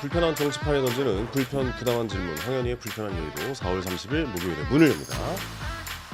불편한 정치판에 던지는 불편 부당한 질문 황현희의 불편한 여의도 4월 30일 목요일에 문을 엽니다.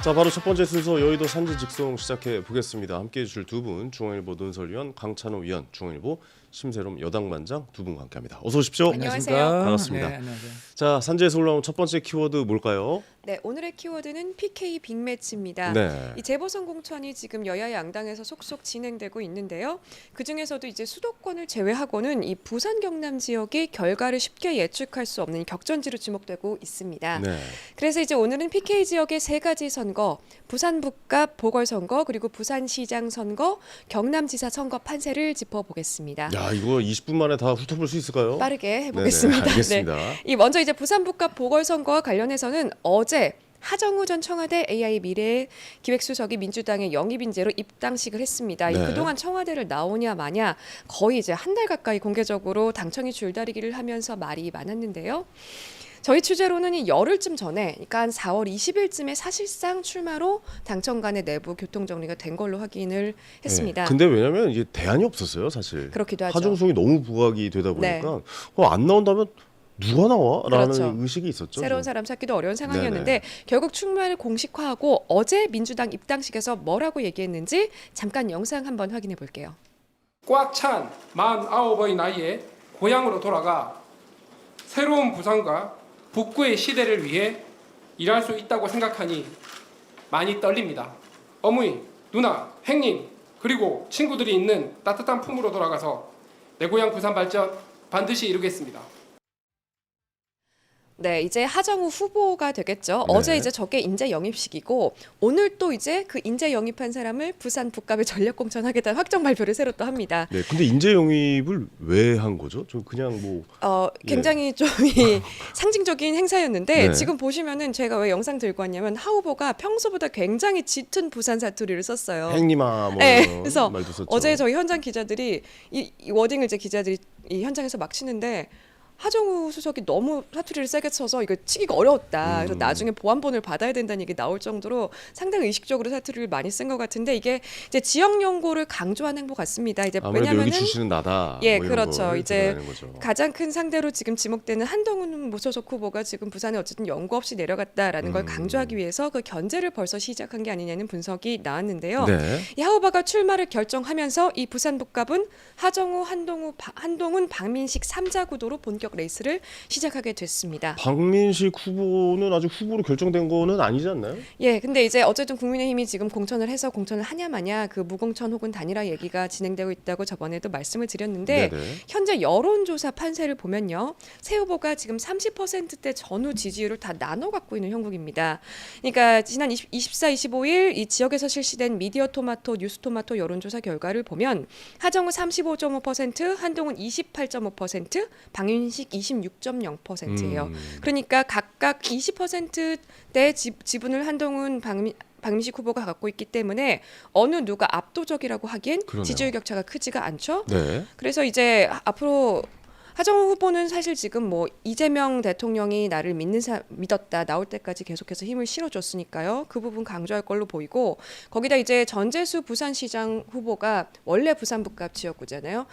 자, 바로 첫 번째 순서 여의도 산지 직송 시작해 보겠습니다. 함께해 주실 두 분, 중앙일보 논설위원 강찬호 위원, 중앙일보 심세롬 여당반장 두 분과 함께합니다. 어서 오십시오. 안녕하세요. 반갑습니다. 네, 안녕하세요. 자, 산지에서 올라온 첫 번째 키워드 뭘까요? 네, 오늘의 키워드는 PK 빅매치입니다. 네. 이 재보선 공천이 지금 여야 양당에서 속속 진행되고 있는데요. 그 중에서도 이제 수도권을 제외하고는 이 부산 경남 지역이 결과를 쉽게 예측할 수 없는 격전지로 지목되고 있습니다. 네. 그래서 이제 오늘은 PK 지역의 세 가지 선거, 부산 북갑 보궐선거, 그리고 부산시장 선거, 경남지사 선거 판세를 짚어보겠습니다. 야, 이거 20분 만에 다 훑어볼 수 있을까요? 빠르게 해보겠습니다. 네네, 알겠습니다. 네. 이 먼저 이제 부산 북갑 보궐선거와 관련해서는 어제 하정우 전 청와대 AI 미래 기획수석이 민주당의 영입 인재로 입당식을 했습니다. 네. 그동안 청와대를 나오냐 마냐 거의 이제 한 달 가까이 공개적으로 당청이 줄다리기를 하면서 말이 많았는데요. 저희 취재로는 이 열흘쯤 전에, 그러니까 한 4월 20일쯤에 사실상 출마로 당청 간의 내부 교통 정리가 된 걸로 확인을 했습니다. 네. 근데 왜냐면 이게 대안이 없었어요, 사실. 그렇기도 하죠. 하정숙이 너무 부각이 되다 보니까 네. 안 나온다면 누가 나와? 라는 그렇죠. 의식이 있었죠. 새로운 좀. 사람 찾기도 어려운 상황이었는데 네네. 결국 출마를 공식화하고 어제 민주당 입당식에서 뭐라고 얘기했는지 잠깐 영상 한번 확인해 볼게요. 꽉 찬 49의 나이에 고향으로 돌아가 새로운 부산과 북구의 시대를 위해 일할 수 있다고 생각하니 많이 떨립니다. 어머니, 누나, 형님, 그리고 친구들이 있는 따뜻한 품으로 돌아가서 내 고향 부산 발전 반드시 이루겠습니다. 네, 이제 하정우 후보가 되겠죠. 네. 어제 이제 저게 인재 영입식이고 오늘 또 이제 그 인재 영입한 사람을 부산 북갑에 전략 공천하겠다는 확정 발표를 새로 또 합니다. 네, 근데 인재 영입을 왜 한 거죠? 좀 그냥 뭐 굉장히 좀 이 상징적인 행사였는데 네. 지금 보시면은 제가 왜 영상 들고 왔냐면 하 후보가 평소보다 굉장히 짙은 부산 사투리를 썼어요. 행님아 뭐 네, 이런 그래서 말도 썼죠. 어제 저희 현장 기자들이 이 워딩을 이제 기자들이 이 현장에서 막 치는데 하정우 수석이 너무 사투리를 세게 쳐서 이거 치기가 어려웠다. 그래서 나중에 보안본을 받아야 된다는 얘기 나올 정도로 상당히 의식적으로 사투리를 많이 쓴 것 같은데 이게 이제 지역 연고를 강조하는 행보 같습니다. 이제 아무래도 왜냐면은 여기 출신은 나다. 예, 뭐 이런 그렇죠. 걸 이제 드러내는 거죠. 가장 큰 상대로 지금 지목되는 한동훈 무소속 후보가 지금 부산에 어쨌든 연고 없이 내려갔다라는 걸 강조하기 위해서 그 견제를 벌써 시작한 게 아니냐는 분석이 나왔는데요. 네. 이 하 후보가 출마를 결정하면서 이 부산 북갑은 하정우, 한동훈, 박민식 3자 구도로 본격 레이스를 시작하게 됐습니다. 박민식 후보는 아직 후보로 결정된 거는 아니지 않나요? 예, 근데 이제 어쨌든 국민의힘이 지금 공천을 해서 공천을 하냐 마냐 그 무공천 혹은 단일화 얘기가 진행되고 있다고 저번에도 말씀을 드렸는데 네네. 현재 여론조사 판세를 보면요. 새 후보가 지금 30%대 전후 지지율을 다 나눠 갖고 있는 형국입니다. 그러니까 지난 24, 25일 이 지역에서 실시된 미디어 토마토, 뉴스 토마토 여론조사 결과를 보면 하정우 35.5%, 한동훈 28.5%, 박윤식 26.0%예요. 그러니까 각각 20%대 지분을 한동훈 박민식 후보가 갖고 있기 때문에 어느 누가 압도적이라고 하기엔 그러네요. 지지율 격차가 크지가 않죠. 네. 그래서 이제 앞으로 하정우 후보는 사실 지금 뭐 이재명 대통령이 나를 믿었다 나올 때까지 계속해서 힘을 실어줬으니까요. 그 부분 강조할 걸로 보이고 거기다 이제 전재수 부산시장 후보가 원래 부산 북갑 지역구잖아요.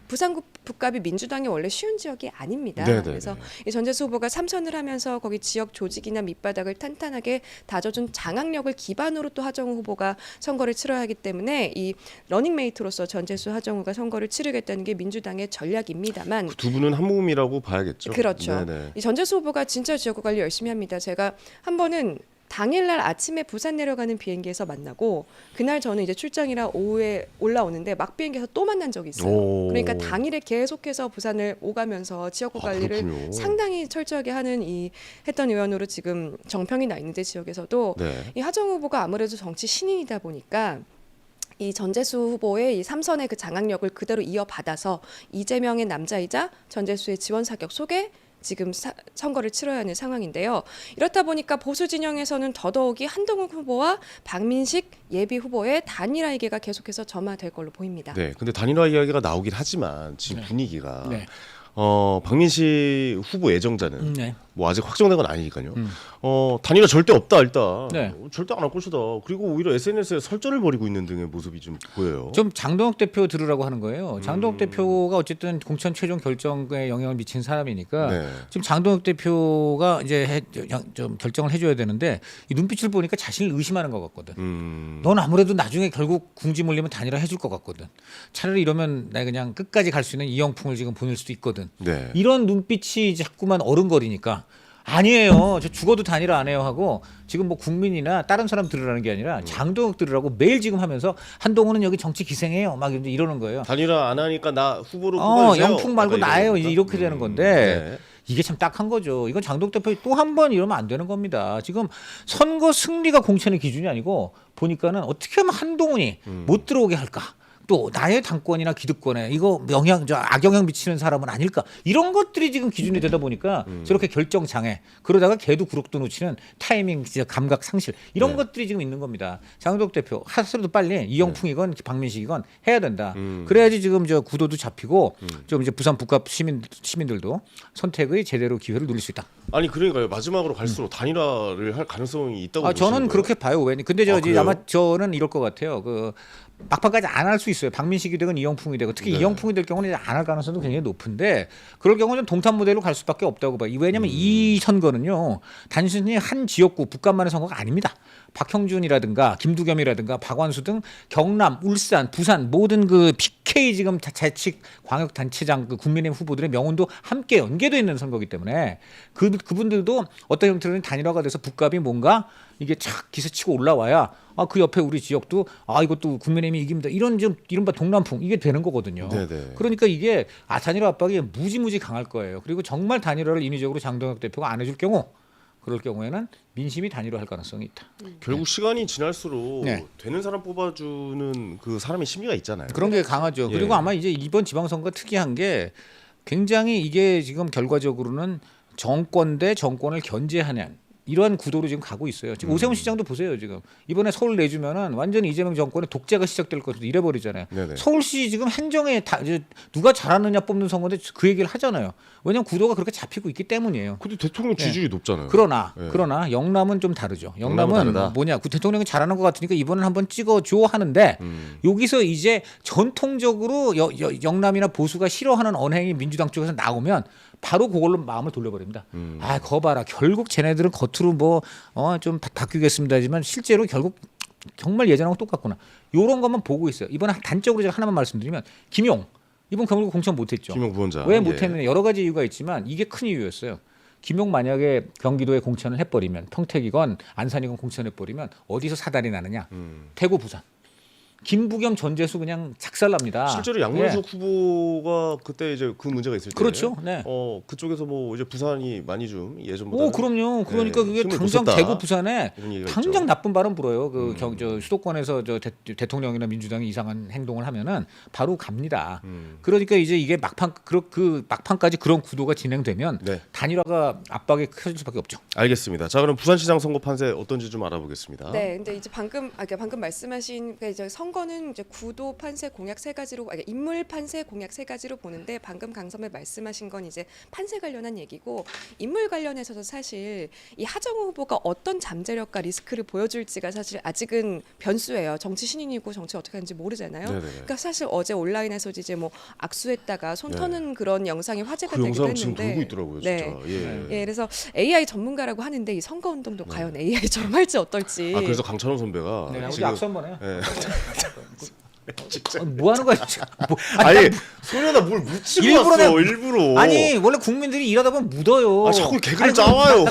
부산 북갑이 민주당이 원래 쉬운 지역이 아닙니다. 네네네. 그래서 이 전재수 후보가 삼선을 하면서 거기 지역 조직이나 밑바닥을 탄탄하게 다져준 장악력을 기반으로 또 하정우 후보가 선거를 치러야 하기 때문에 이 러닝메이트로서 전재수 하정우가 선거를 치르겠다는 게 민주당의 전략입니다만 두 분은 한 몸이라고 봐야겠죠. 그렇죠. 네네. 이 전재수 후보가 진짜 지역구 관리 열심히 합니다. 제가 한 번은 당일날 아침에 부산 내려가는 비행기에서 만나고 그날 저는 이제 출장이라 오후에 올라오는데 막 비행기에서 또 만난 적이 있어요. 오. 그러니까 당일에 계속해서 부산을 오가면서 지역구 관리를 그렇군요. 상당히 철저하게 하는 했던 의원으로 지금 정평이 나 있는데 지역에서도 네. 이 하정우 후보가 아무래도 정치 신인이다 보니까 이 전재수 후보의 이 삼선의 그 장악력을 그대로 이어받아서 이재명의 남자이자 전재수의 지원 사격 속에 지금 선거를 치러야 하는 상황인데요. 이렇다 보니까 보수 진영에서는 더더욱이 한동훈 후보와 박민식 예비 후보의 단일화 얘기가 계속해서 점화될 걸로 보입니다. 네. 근데 단일화 이야기가 나오긴 하지만 지금 네. 분위기가 네. 박민식 후보 애정자는 네. 뭐 아직 확정된 건 아니니까요. 단일화 절대 없다 일단. 네. 절대 안 할 것이다. 그리고 오히려 SNS에 설전을 벌이고 있는 등의 모습이 좀 보여요. 좀 장동혁 대표 들으라고 하는 거예요. 장동혁 대표가 어쨌든 공천 최종 결정에 영향을 미친 사람이니까 네. 지금 장동혁 대표가 이제 좀 결정을 해줘야 되는데 이 눈빛을 보니까 자신을 의심하는 것 같거든. 넌 아무래도 나중에 결국 궁지 몰리면 단일화 해줄 것 같거든. 차라리 이러면 나 그냥 끝까지 갈 수 있는 이영풍을 지금 보낼 수도 있거든. 네. 이런 눈빛이 자꾸만 어른거리니까 아니에요. 저 죽어도 단일화 안 해요 하고 지금 뭐 국민이나 다른 사람 들으라는 게 아니라 장동혁 들으라고 매일 지금 하면서 한동훈은 여기 정치 기생해요. 막 이러는 거예요. 단일화 안 하니까 나 후보로 뽑아주세요. 영풍 말고 약간 나예요. 이런 이렇게 겁니까? 되는 건데 네. 이게 참 딱한 거죠. 이건 장동혁 대표 또 한 번 이러면 안 되는 겁니다. 지금 선거 승리가 공천의 기준이 아니고 보니까는 어떻게 하면 한동훈이 못 들어오게 할까? 또 나의 당권이나 기득권에 이거 악영향 미치는 사람은 아닐까 이런 것들이 지금 기준이 되다 보니까 저렇게 결정 장애 그러다가 걔도 구럭도 놓치는 타이밍 감각 상실 이런 네. 것들이 지금 있는 겁니다. 장동혁 대표 하스라도 빨리 이영풍이건 박민식이건 해야 된다. 그래야지 지금 저 구도도 잡히고 좀 이제 부산 북갑 시민들도 선택의 제대로 기회를 누릴 수 있다. 아니 그러니까요. 마지막으로 갈수록 단일화를 할 가능성이 있다고 보시는 저는 거예요? 그렇게 봐요. 왜? 근데 그래요? 아마 저는 이럴 것 같아요. 그 막판까지 안 할 수 있어요. 박민식이 되건 이영풍이 되고 특히 네. 이영풍이 될 경우는 안 할 가능성도 굉장히 높은데 그럴 경우는 동탄 모델로 갈 수밖에 없다고 봐요. 왜냐하면 이 선거는요 단순히 한 지역구 북한만의 선거가 아닙니다. 박형준이라든가 김두겸이라든가 박완수 등 경남, 울산, 부산 모든 그 PK 지금 재직 광역단체장 그 국민의힘 후보들의 명운도 함께 연계되어 있는 선거이기 때문에 그분들도 어떤 형태로는 단일화가 돼서 북갑이 뭔가 이게 착 기세치고 올라와야 그 옆에 우리 지역도 이것도 국민의힘이 이깁니다. 이런 좀 이른바 동남풍 이게 되는 거거든요. 네네. 그러니까 이게 단일화 압박이 무지무지 강할 거예요. 그리고 정말 단일화를 인위적으로 장동혁 대표가 안 해줄 경우 그럴 경우에는 민심이 단일화할 가능성이 있다. 결국 시간이 지날수록 네. 되는 사람 뽑아주는 그 사람의 심리가 있잖아요. 그런 게 강하죠. 예. 그리고 아마 이제 이번 지방선거 특이한 게 굉장히 이게 지금 결과적으로는 정권 대 정권을 견제하는 이러한 구도로 지금 가고 있어요. 지금 오세훈 시장도 보세요. 지금 이번에 서울 내주면은 완전히 이재명 정권의 독재가 시작될 것도 이래버리잖아요. 네네. 서울시 지금 행정에 이제 누가 잘하느냐 뽑는 선거인데 그 얘기를 하잖아요. 왜냐하면 구도가 그렇게 잡히고 있기 때문이에요. 근데 대통령 지지율이 높잖아요. 그러나 네. 영남은 좀 다르죠. 영남은 영남은 다르다? 뭐냐? 그 대통령이 잘하는 것 같으니까 이번엔 한번 찍어줘 하는데 여기서 이제 전통적으로 영남이나 보수가 싫어하는 언행이 민주당 쪽에서 나오면 바로 그걸로 마음을 돌려버립니다. 거 봐라. 결국 쟤네들은 겉으로 뭐 좀 바뀌겠습니다지만 실제로 결국 정말 예전하고 똑같구나. 이런 것만 보고 있어요. 이번에 단적으로 제가 하나만 말씀드리면 김용 이번 결국 공천 못했죠. 김용 부원장. 왜 못했느냐 여러 가지 이유가 있지만 이게 큰 이유였어요. 김용 만약에 경기도에 공천을 해버리면 평택이건 안산이건 공천해버리면 어디서 사달이 나느냐. 대구 부산. 김부겸 전재수 그냥 작살납니다. 실제로 양문석 후보가 그때 이제 그 문제가 있을 때, 그렇죠. 네. 그쪽에서 뭐 이제 부산이 많이 좀 예전보다. 그럼요. 그러니까 네, 그게 힘을 당장 뒀었다. 대구 부산에 이런 얘기가 당장 있죠. 나쁜 발언 불어요. 저 수도권에서 대통령이나 민주당이 이상한 행동을 하면은 바로 갑니다. 그러니까 이제 이게 막판까지 그런 구도가 진행되면 네. 단일화가 압박이 커질 수밖에 없죠. 알겠습니다. 자, 그럼 부산시장 선거 판세 어떤지 좀 알아보겠습니다. 네, 근데 이제 방금 말씀하신 이제 선거는 이제 구도 판세 공약 세 가지로 인물 판세 공약 세 가지로 보는데 방금 강섬에 말씀하신 건 이제 판세 관련한 얘기고 인물 관련해서도 사실 이 하정우 후보가 어떤 잠재력과 리스크를 보여줄지가 사실 아직은 변수예요. 정치 신인이고 정치 어떻게 하는지 모르잖아요. 네네. 그러니까 사실 어제 온라인에서 이제 뭐 악수했다가 손 터는 그런 영상이 화제가 그 되기도 영상 지금 했는데 돌고 있더라고요, 진짜. 예. 그래서 AI 전문가라고 하는데 이 선거 운동도 과연 AI처럼 할지 어떨지. 그래서 강찬호 선배가 네, 지금 악수 한번 해요. 예. 뭐 하는 거야? 지금? 아니 소녀나 뭘 묻히고 왔어 일부러. 아니 원래 국민들이 일하다 보면 묻어요. 자꾸 개그를 짜와요. 나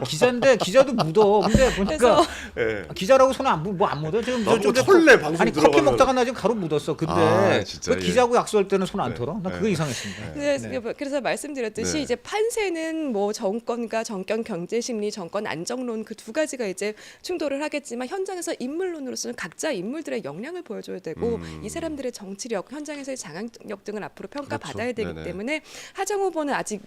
기자인데 기자도 묻어. 근데 보니까 예. 기자라고 손에 안 묻어. 지금 나보고 털래 방송 아니 커피 들어가면. 먹다가 나 지금 가루 묻었어. 근데 진짜, 왜 기자하고 약속할 때는 손 안 털어? 나 그거 네. 이상했습니다. 그래서 말씀드렸듯이 네. 이제 판세는 뭐 정권과 정권 경제 심리, 정권 안정론 그 두 가지가 이제 충돌을 하겠지만 현장에서 인물론으로서는 각자 인물들의 역량을 보여줘야 되고 이 사람들의 정치력, 현장에서의 장악력 등을 앞으로 평가받아야 되기 네네. 때문에 하정 후보는 아직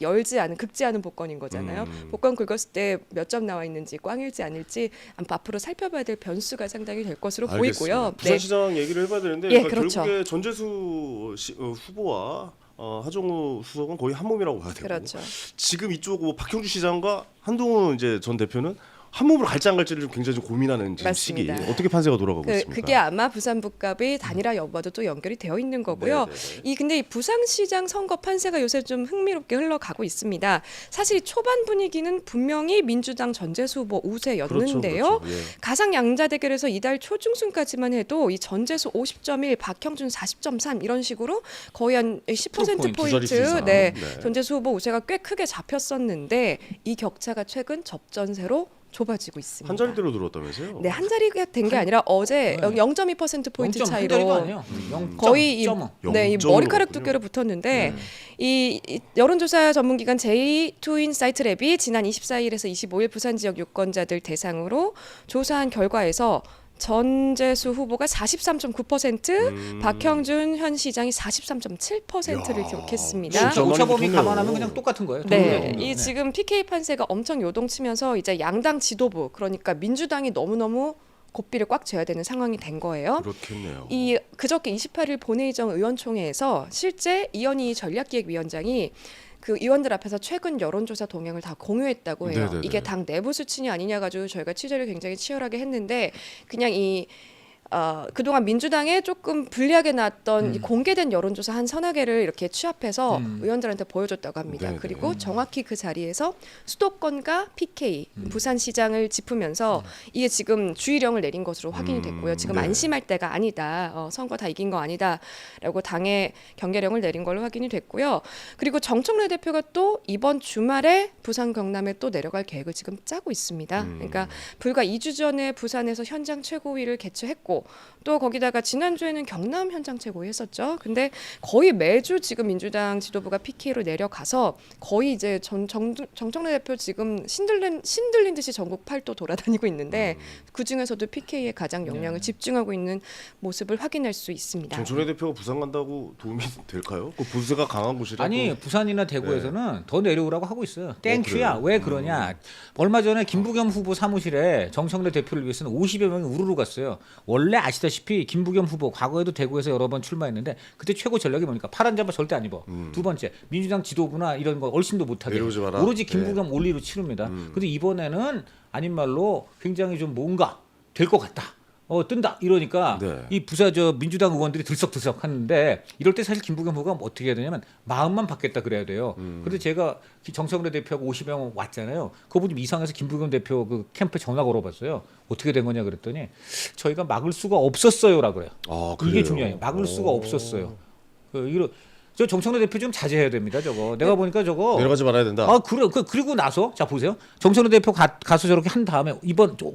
극지 않은 복권인 거잖아요. 복권 긁었을 때 몇 점 나와 있는지 꽝일지 아닐지 앞으로 살펴봐야 될 변수가 상당히 될 것으로 알겠습니다. 보이고요. 부산시장 얘기를 해봐야 되는데 예, 그러니까 그렇죠. 결국에 전재수 후보와 하정우 수석은 거의 한 몸이라고 봐야 되고 그렇죠. 지금 이쪽 뭐 박형주 시장과 한동훈 이제 전 대표는 한 몸으로 갈지 안 갈지를 좀 굉장히 좀 고민하는 지금 시기. 맞습니다. 어떻게 판세가 돌아가고 있습니까? 그게 아마 부산 부갑의 단일화 여부와도 또 연결이 되어 있는 거고요. 네네네. 근데 이 부산시장 선거 판세가 요새 좀 흥미롭게 흘러가고 있습니다. 사실 이 초반 분위기는 분명히 민주당 전재수 후보 우세였는데요. 그렇죠. 예. 가상 양자 대결에서 이달 초중순까지만 해도 이 전재수 50.1, 박형준 40.3 이런 식으로 거의 한 10% 두 자릿수 포인트 이상. 네, 네. 전재수 후보 우세가 꽤 크게 잡혔었는데 이 격차가 최근 접전세로 좁아지고 있습니다. 한 자리대로 들어왔다면서요? 네, 한 자리가 된 게 아니라 어제 네. 0.2% 포인트 0.1 차이로 자리가 아니에요. 0.5. 거의 이 0.5 머리카락 였군요. 두께로 붙었는데 이 여론조사 전문기관 J2인사이트랩이 지난 24일에서 25일 부산 지역 유권자들 대상으로 조사한 결과에서 전재수 후보가 43.9%, 박형준 현 시장이 43.7%를 야, 기록했습니다. 진짜 많이 오차범위 붙었네요. 감안하면 그냥 똑같은 거예요. 네, 동일해. 이 지금 PK 판세가 엄청 요동치면서 이제 양당 지도부 그러니까 민주당이 너무너무 고삐를 꽉 쥐어야 되는 상황이 된 거예요. 그렇겠네요. 이 그저께 28일 본회의정 의원총회에서 실제 이현희 전략기획위원장이 그 의원들 앞에서 최근 여론조사 동향을 다 공유했다고 해요. 네네네. 이게 당 내부 수치냐 아니냐 가지고 저희가 취재를 굉장히 치열하게 했는데 그냥 그동안 민주당에 조금 불리하게 나왔던 이 공개된 여론조사 한 서너 개를 이렇게 취합해서 의원들한테 보여줬다고 합니다. 네네. 그리고 정확히 그 자리에서 수도권과 PK 부산시장을 짚으면서 이게 지금 주의령을 내린 것으로 확인이 됐고요. 지금 네. 안심할 때가 아니다. 선거 다 이긴 거 아니다라고 당의 경계령을 내린 걸로 확인이 됐고요. 그리고 정청래 대표가 또 이번 주말에 부산 경남에 또 내려갈 계획을 지금 짜고 있습니다. 그러니까 불과 2주 전에 부산에서 현장 최고위를 개최했고 또 거기다가 지난주에는 경남 현장 최고위 했었죠. 근데 거의 매주 지금 민주당 지도부가 PK로 내려가서 거의 이제 정청래 대표 지금 신들린 듯이 전국 팔도 돌아다니고 있는데 그 중에서도 PK에 가장 역량을 집중하고 있는 모습을 확인할 수 있습니다. 정청래 대표가 부산 간다고 도움이 될까요? 그 부세가 강한 곳이라. 아니 부산이나 대구에서는 더 내려오라고 하고 있어요. 땡큐야. 그래요? 왜 그러냐? 얼마 전에 김부겸 후보 사무실에 정청래 대표를 위해서는 50여 명이 우르르 갔어요. 원래 아시다시피 김부겸 후보 과거에도 대구에서 여러 번 출마했는데 그때 최고 전략이 뭡니까? 파란 잠바 절대 안 입어. 두 번째 민주당 지도부나 이런 거 얼씬도 못하게 내려오지 마라. 오로지 김부겸 올리로 치릅니다. 근데 이번에는 아닌 말로 굉장히 좀 뭔가 될 것 같다. 뜬다 이러니까 네. 이 민주당 의원들이 들썩들썩 하는데 이럴 때 사실 김부겸 후보가 어떻게 해야 되냐면 마음만 받겠다 그래야 돼요. 그런데 제가 정청래 대표하고 50명 왔잖아요. 그거 좀 이상해서 김부겸 대표 그 캠프에 전화 걸어봤어요. 어떻게 된 거냐 그랬더니 저희가 막을 수가 없었어요라 그래요. 아, 이게 그래요? 중요해요. 막을 수가 없었어요. 저 정청래 대표 좀 자제해야 됩니다. 저거 내가 보니까 저거 내려가지 말아야 된다. 그리고 나서 자 보세요. 정청래 대표 가서 저렇게 한 다음에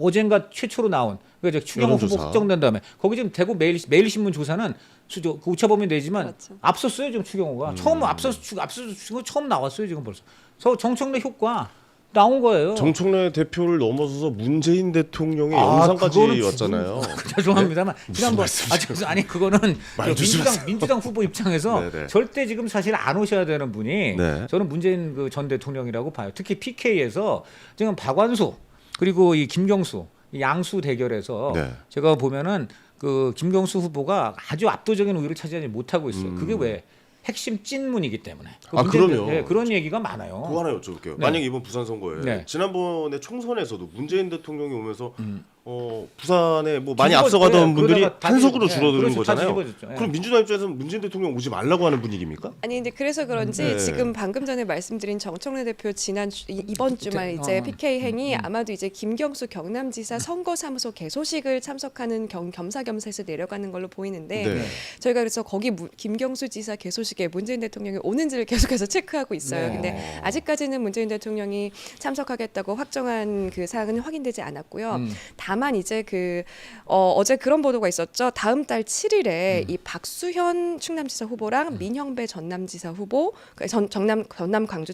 어젠가 최초로 나온 그러니까 추경호 후보 여론조사. 확정된 다음에 거기 지금 대구 매일신문 조사는 그 오차범위 내지만 그렇죠. 앞섰어요 지금 추경호가 처음 앞서서 처음 나왔어요 지금 벌써. 정청래 효과 나온 거예요. 정청래 대표를 넘어서서 문재인 대통령의 그거는 영상까지 왔잖아요. 죄송합니다만 지난번 말씀이세요? 아니 그거는 말 조심하세요. 민주당 후보 입장에서 네네. 절대 지금 사실 안 오셔야 되는 분이 네. 저는 문재인 그 전 대통령이라고 봐요. 특히 PK에서 지금 박완수 그리고 이 김경수 이 양수 대결에서 네. 제가 보면은 그 김경수 후보가 아주 압도적인 우위를 차지하지 못하고 있어요. 그게 왜 핵심 찐문이기 때문에. 그러면 네, 그런 얘기가 많아요. 그거 하나 여쭤볼게요. 네. 만약 이번 부산 선거에 네. 지난번에 총선에서도 문재인 대통령이 오면서 부산에 뭐 많이 앞서가던 네, 분들이 그러다가 다 한석으로 뒤집어- 줄어드는 그렇죠, 다 거잖아요. 뒤집어졌죠. 예. 그럼 민주당 입장에서는 문재인 대통령 오지 말라고 하는 분위기입니까? 아니 근데 그래서 그런지 네. 지금 방금 전에 말씀드린 정청래 대표 이번 주말 이제 PK 행이 아마도 이제 김경수 경남지사 선거사무소 개소식을 참석하는 겸사겸사해서 내려가는 걸로 보이는데 네. 저희가 그래서 거기 김경수 지사 개소식에 문재인 대통령이 오는지를 계속해서 체크하고 있어요. 네. 근데 아직까지는 문재인 대통령이 참석하겠다고 확정한 그 사항은 확인되지 않았고요. 다만 이제 어제 그런 보도가 있었죠. 다음 달 7일에 이 박수현 충남지사 후보랑 민형배 전남지사 후보, 전남 광주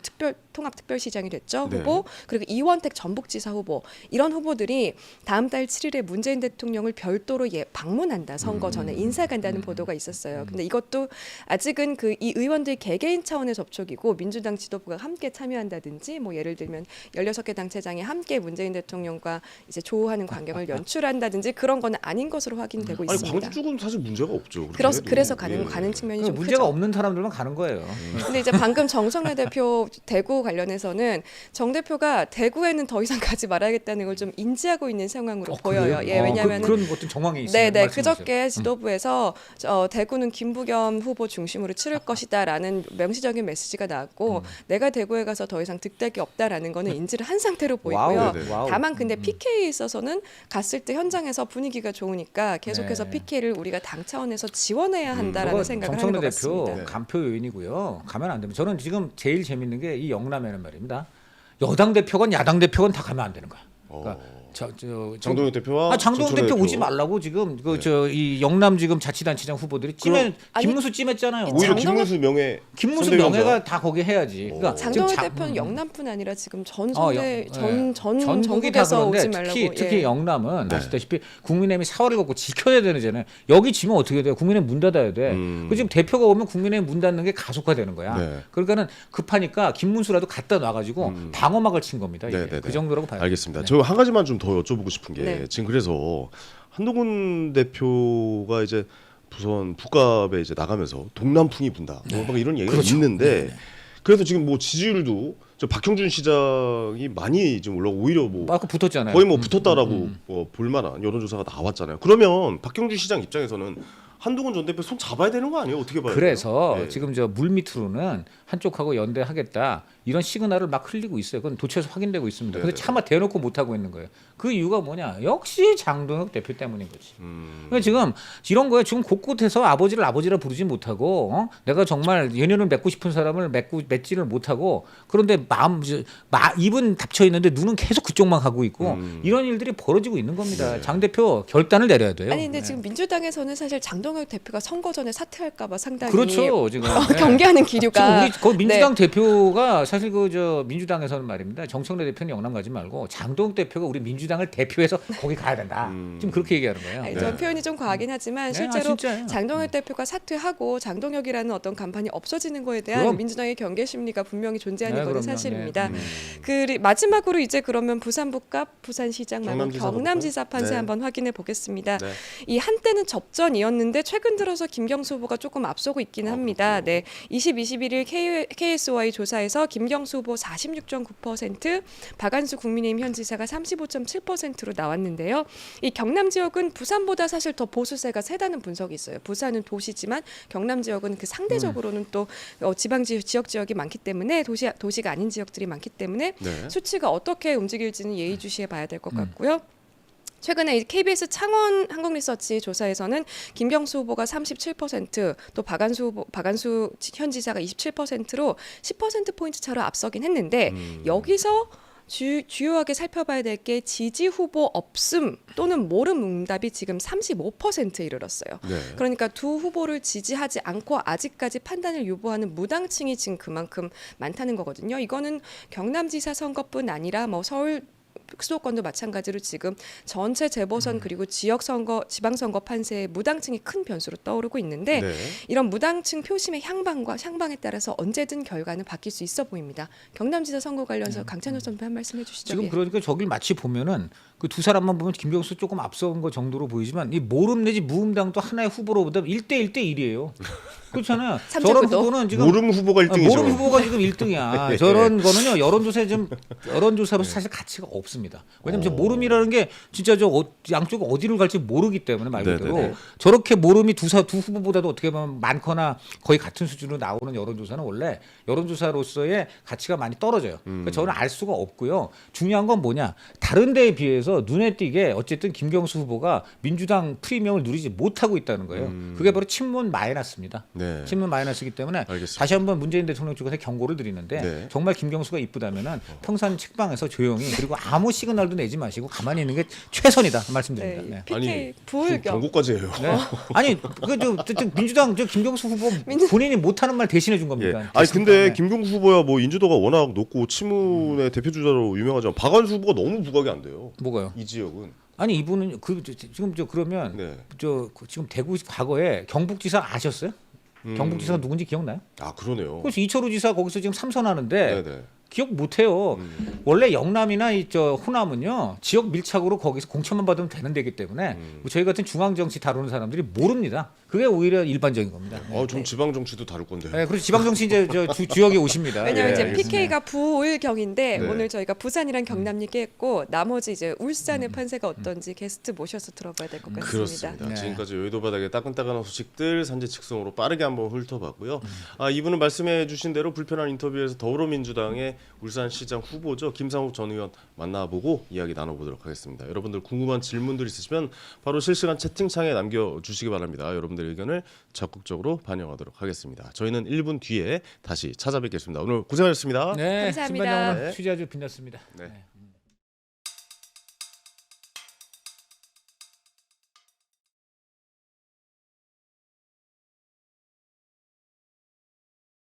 통합특별시장이 됐죠. 네. 후보 그리고 이원택 전북지사 후보 이런 후보들이 다음 달 7일에 문재인 대통령을 별도로 방문한다. 선거 전에 인사 간다는 보도가 있었어요. 근데 이것도 아직은 그 이 의원들 개개인 차원의 접촉이고 민주당 지도부가 함께 참여한다든지 뭐 예를 들면 16개 당체장이 함께 문재인 대통령과 이제 조우하는 광경을 연출한다든지 그런 건 아닌 것으로 확인되고 아니 있습니다. 광주 쪽은 사실 문제가 없죠. 그래서 그렇게 해도. 가는 측면이 좀 문제가 크죠. 없는 사람들만 가는 거예요. 근데 이제 방금 정성래 대표 대구 관련해서는 정 대표가 대구에는 더 이상 가지 말아야겠다는 걸 좀 인지하고 있는 상황으로 보여요. 그래요? 예, 왜냐하면 그런 어떤 정황이 있어요. 네네 말씀해 주세요. 그저께 지도부에서 대구는 김부겸 후보 중심으로 치를 것이다라는 명시적인 메시지가 나왔고 내가 대구에 가서 더 이상 득될 게 없다라는 거는 인지를 한 상태로 보이고요. 와우, 네네. 와우. 다만 근데 PK에 있어서는 갔을 때 현장에서 분위기가 좋으니까 계속해서 네. PK를 우리가 당 차원에서 지원해야 한다라는 그거 생각을 하는 정청래 것 대표 같습니다. 간표 요인이고요. 가면 안 됩니다. 저는 지금 제일 재밌는 게 이 영남에는 말입니다. 여당 대표건 야당 대표건 다 가면 안 되는 거야. 그러니까 장동혁 대표와 장동혁 정청래 대표 오지 말라고 지금 이 영남 지금 자치단체장 후보들이 김문수 찜했잖아요. 오히려 장동혁- 김문수 명예가 다 거기 해야지. 그러니까 장동혁 지금 대표는 영남뿐 아니라 지금 전 전국이 다 전국에서 오지 그런데 말라고 특히 영남은 아시다시피 국민의힘이 4월을 갖고 지켜야 되잖아요. 여기 지면 어떻게 돼요? 국민의힘 문 닫아야 돼. 그 지금 대표가 오면 국민의힘 문 닫는 게 가속화되는 거야. 네. 그러니까는 급하니까 김문수라도 갖다 놔가지고 방어막을 친 겁니다. 이게. 네네네. 그 정도라고 봐요. 알겠습니다. 저 한 가지만 좀 더 여쭤보고 싶은 게 네. 지금 그래서 한동훈 대표가 이제 부선 북갑에 이제 나가면서 동남풍이 분다. 뭐 막 이런 얘기가 그렇죠. 있는데 그래서 지금 뭐 지지율도 저 박형준 시장이 많이 지금 올라오고 오히려 뭐 아까 붙었잖아요. 거의 뭐 붙었다라고 볼 만한 여론조사가 나왔잖아요. 그러면 박형준 시장 입장에서는 한동훈 전 대표 손 잡아야 되는 거 아니에요? 어떻게 봐요? 그래서 네. 지금 저 물밑으로는 한쪽하고 연대하겠다 이런 시그널을 막 흘리고 있어요. 그건 도처에서 확인되고 있습니다. 근데 네네. 차마 대놓고 못 하고 있는 거예요. 그 이유가 뭐냐? 역시 장동혁 대표 때문인 거지. 그러니까 지금 이런 거에 지금 곳곳에서 아버지를 아버지라 부르지 못하고 내가 정말 연연을 맺고 싶은 사람을 맺지를 못하고 그런데 입은 닫혀 있는데 눈은 계속 그쪽만 가고 있고 이런 일들이 벌어지고 있는 겁니다. 네. 장 대표 결단을 내려야 돼요. 아니 근데 네. 지금 민주당에서는 사실 장동혁 대표가 선거 전에 사퇴할까봐 상당히 그렇죠 지금 네. 경계하는 지금 기류가 우리 그 민주당 대표가 사실 그 저 민주당에서는 말입니다. 정청래 대표는 영남 가지 말고 장동혁 대표가 우리 민주당을 대표해서 거기 가야 된다. 지금 그렇게 얘기하는 거예요. 아니, 네. 전 표현이 좀 과하긴 하지만 네, 실제로 진짜예요. 장동혁 대표가 사퇴하고 장동혁이라는 어떤 간판이 없어지는 거에 대한 그럼. 민주당의 경계 심리가 분명히 존재하는 네, 것은 그럼요. 사실입니다. 네. 마지막으로 이제 그러면 부산 북갑, 부산시장 말고 경남지사 경남지사 판세 네. 한번 확인해 보겠습니다. 네. 이 한때는 접전이었는데 최근 들어서 김경수 후보가 조금 앞서고 있기는 합니다. 네, 21일 KSY 조사에서 김경수 후보 46.9%, 박안수 국민의힘 현 지사가 35.7%로 나왔는데요. 이 경남 지역은 부산보다 사실 더 보수세가 세다는 분석이 있어요. 부산은 도시지만 경남 지역은 그 상대적으로는 또 지역이 많기 때문에 도시가 아닌 지역들이 많기 때문에 네. 수치가 어떻게 움직일지는 예의주시해 봐야 될 것 같고요. 최근에 이 KBS 창원 한국리서치 조사에서는 김경수 후보가 37%, 또 박안수 현 지사가 27%로 10% 포인트 차로 앞서긴 했는데 여기서 주요하게 살펴봐야 될 게 지지 후보 없음 또는 모름 응답이 지금 35%에 이르렀어요. 네. 그러니까 두 후보를 지지하지 않고 아직까지 판단을 유보하는 무당층이 지금 그만큼 많다는 거거든요. 이거는 경남지사 선거뿐 아니라 뭐 서울 수도권도 마찬가지로 지금 전체 재보선 그리고 지방선거 판세에 무당층이 큰 변수로 떠오르고 있는데 네. 이런 무당층 표심의 향방에 따라서 언제든 결과는 바뀔 수 있어 보입니다. 경남지사 선거 관련해서 강찬호 선배 한 말씀 해주시죠. 지금 예. 그러니까 저길 마치 보면은 그 두 사람만 보면 김경수 조금 앞서온 거 정도로 보이지만 이 모름 내지 무음당도 하나의 후보로 보다 1대 1대1이에요. 그렇잖아요. 저런 삼척구도? 후보는 지금 모름 후보가 1등이죠. 모름 후보가 지금 1등이야. 저런 거는요 여론조사로 사실 가치가 없습니다. 왜냐면 저 모름이라는 게 진짜 양쪽 어디를 갈지 모르기 때문에 말 그대로 네네네. 저렇게 모름이 두 후보보다도 어떻게 보면 많거나 거의 같은 수준으로 나오는 여론조사는 원래 여론조사로서의 가치가 많이 떨어져요. 그러니까 저는 알 수가 없고요. 중요한 건 뭐냐? 다른 데에 비해서 눈에 띄게 어쨌든 김경수 후보가 민주당 프리미엄을 누리지 못하고 있다는 거예요. 그게 바로 친문 마이너스입니다. 네. 친문 마이너스이기 때문에 알겠습니다. 다시 한번 문재인 대통령 쪽에서 경고를 드리는데 네. 정말 김경수가 이쁘다면은 평산 책방에서 조용히 그리고 아무 시그널도 내지 마시고 가만히 있는 게 최선이다 말씀드립니다. 네. 네. PK 부울경. 경고까지 해요. 네. 아니 저 민주당 저 김경수 후보 본인이 못하는 말 대신해 준 예. 겁니다. 아니 근데 네. 김경수 후보야 뭐 인지도가 워낙 높고 친문의 대표 주자로 유명하지만 박원순 후보가 너무 부각이 안 돼요. 뭐가요? 이 지역은. 아니 이분은 지금 그러면 네. 지금 대구 과거에 경북지사 아셨어요? 경북지사가 누군지 기억나요? 아 그러네요. 그래서 이철우 지사 거기서 지금 3선하는데 네네. 기억 못해요. 원래 영남이나 호남은요 지역 밀착으로 거기서 공천만 받으면 되는 데기 때문에 뭐 저희 같은 중앙 정치 다루는 사람들이 모릅니다. 그게 오히려 일반적인 겁니다. 네. 좀 지방 정치도 다룰 건데요. 네, 그리고 지방 정치 이제 주역에 오십니다. 왜냐면 예, 이제 알겠습니다. PK가 부울경인데 네. 오늘 저희가 부산이랑 경남 얘기했고 나머지 이제 울산의 판세가 어떤지 게스트 모셔서 들어봐야 될 것 같습니다. 그렇습니다. 네. 지금까지 여의도 바닥의 따끈따끈한 소식들 산지 직송으로 빠르게 한번 훑어봤고요. 이분은 말씀해주신 대로 불편한 인터뷰에서 더불어민주당의 울산시장 후보죠 김상욱 전 의원 만나보고 이야기 나눠보도록 하겠습니다. 여러분들 궁금한 질문들 있으시면 바로 실시간 채팅창에 남겨주시기 바랍니다. 여러분들 의견을 적극적으로 반영하도록 하겠습니다. 저희는 1분 뒤에 다시 찾아뵙겠습니다. 오늘 고생하셨습니다. 네, 감사합니다. 신반장 오늘 네. 취재 아주 빛났습니다. 네. 네.